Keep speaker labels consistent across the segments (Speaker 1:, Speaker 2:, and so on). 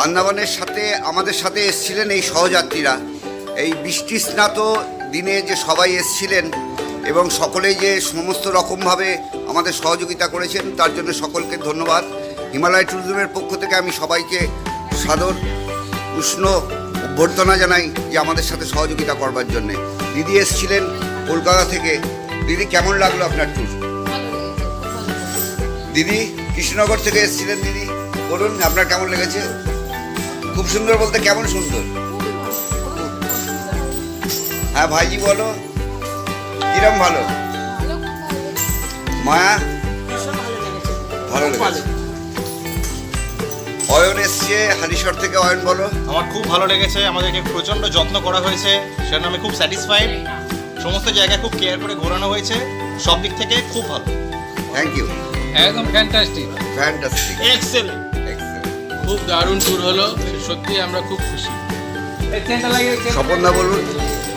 Speaker 1: আন্দামানের সাথে আমাদের সাথে এসছিলেন এই সহযাত্রীরা। এই বৃষ্টি স্নাত দিনে যে সবাই এসছিলেন এবং সকলেই যে সমস্ত রকমভাবে আমাদের সহযোগিতা করেছেন, তার জন্য সকলকে ধন্যবাদ। হিমালয় ট্যুরিজমের পক্ষ থেকে আমি সবাইকে সাদর উষ্ণ অভ্যর্থনা জানাই যে আমাদের সাথে সহযোগিতা করবার জন্যে। দিদি এসছিলেন কলকাতা থেকে। দিদি, কেমন লাগলো আপনার ট্যুর? দিদি কৃষ্ণনগর থেকে এসেছিলেন। দিদি বলুন, আপনার কেমন লেগেছে? খুব সুন্দর বলতে কেমন সুন্দর? হ্যাঁ ভাইজি বলো, কিরম ভালো? মায়া, ভালো লেগেছে। অয়ন এসছে হালিশহর থেকে। অয়ন বলো।
Speaker 2: আমার খুব ভালো লেগেছে, আমাদেরকে প্রচণ্ড যত্ন করা হয়েছে, সেজন্য আমি খুব স্যাটিসফাইড। সমস্ত জায়গায় খুব কেয়ার করে ঘোরানো হয়েছে, সব দিক থেকে খুব ভালো।
Speaker 1: Thank you.
Speaker 3: একদম ফ্যান্টাস্টিক,
Speaker 1: ফ্যান্টাস্টিক,
Speaker 2: এক্সেলেন্ট।
Speaker 3: খুব দারুণ ট্যুর হলো, সত্যি আমরা খুব খুশি।
Speaker 1: স্বপনদা বলুন।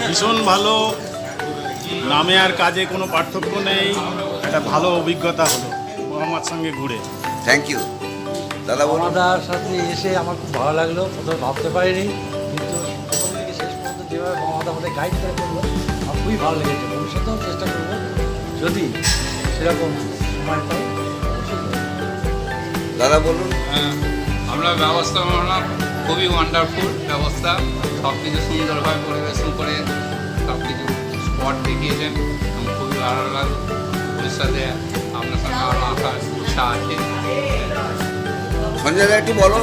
Speaker 4: ভীষণ ভালো, নামে আর কাজে কোনো পার্থক্য নেই, একটা ভালো অভিজ্ঞতা হলো আমার সঙ্গে ঘুরে।
Speaker 1: Thank you. দাদা বলুন।
Speaker 5: আমাদের সাথে এসে আমার খুব ভালো লাগলো, প্রথমে ভাবতে পারিনি, কিন্তু প্রথম থেকে শেষ পর্যন্ত যেভাবে আমাদের গাইড করে করলো আমার খুবই ভালো লেগেছে। ভবিষ্যতেও চেষ্টা করবো, যদি সেরকম সময় পাই।
Speaker 1: দাদা বলুন।
Speaker 6: আমরা ব্যবস্থাপনা খুবই ওয়ান্ডারফুল ব্যবস্থা, সব কিছু সুন্দরভাবে পরিবেশন করে সব কিছু স্পট দেখিয়েছেন, আমার খুবই ভালো লাগলো। ভবিষ্যতে আপনার সঙ্গে আরও আসার ইচ্ছা আছে।
Speaker 1: সঞ্জয় দা একটু বলো।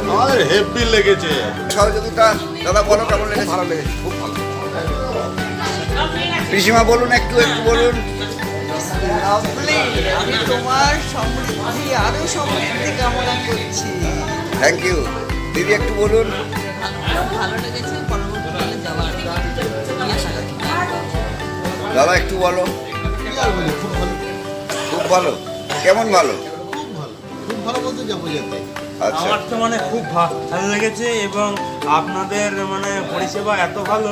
Speaker 4: আমাদের হেভি লেগেছে।
Speaker 1: সহযোগিতা দাদা বলো, কেমন লেগেছে? ভালো লেগেছে, খুব ভালো। পিসিমা বলুন, একটু বলুন।
Speaker 7: আমি তোমার সমৃদ্ধি, আরো সমৃদ্ধি কামনা করছি।
Speaker 1: Thank you. দিদি একটু বলুন।
Speaker 7: ভালো লেগেছে, পরবর্তীকালে যাওয়ার আশা রাখি।
Speaker 1: দাদা একটু বলো। খুব ভালো। কেমন ভালো? আচ্ছা,
Speaker 8: আমার তো খুব ভালো লেগেছে, এবং আপনাদের পরিষেবা এত ভালো,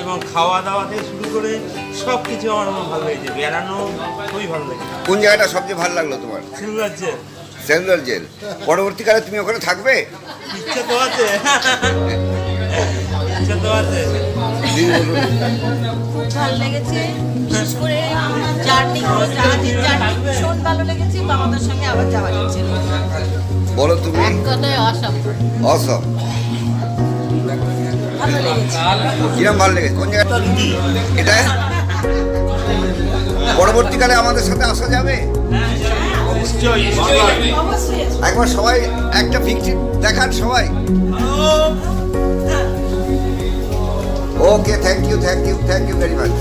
Speaker 8: এবং খাওয়া দাওয়া থেকে শুরু করে সব কিছু আমার ভালো লেগেছে। বেড়ানো খুবই ভালো লেগেছে।
Speaker 1: কোন জায়গাটা সবচেয়ে ভালো লাগলো তোমার?
Speaker 8: Silver jail.
Speaker 1: Cellular jail. পরবর্তীকালে তুমি ওখানে থাকবে?
Speaker 8: ইচ্ছা তো আছে, ইচ্ছা তো আছে।
Speaker 1: দিদি বলুন।
Speaker 9: খুব ভালো লেগেছে, বিশেষ করে জার্নিগুলো, জাহাজের জার্নি ভীষণ ভালো লেগেছে। বাবাদের সঙ্গে আবার যাওয়া যাচ্ছে।
Speaker 1: বলো তুমি।
Speaker 9: এক কথায় অসম।
Speaker 1: অসম।
Speaker 9: ভালো লেগেছে।
Speaker 1: কিরম ভালো লেগেছে? কোন জায়গাটা? এটা পরবর্তীকালে আমাদের সাথে আসা যাবে? একবার সবাই একটা পিকচার দেখান সবাই। Okay, thank you, thank you, thank you very much.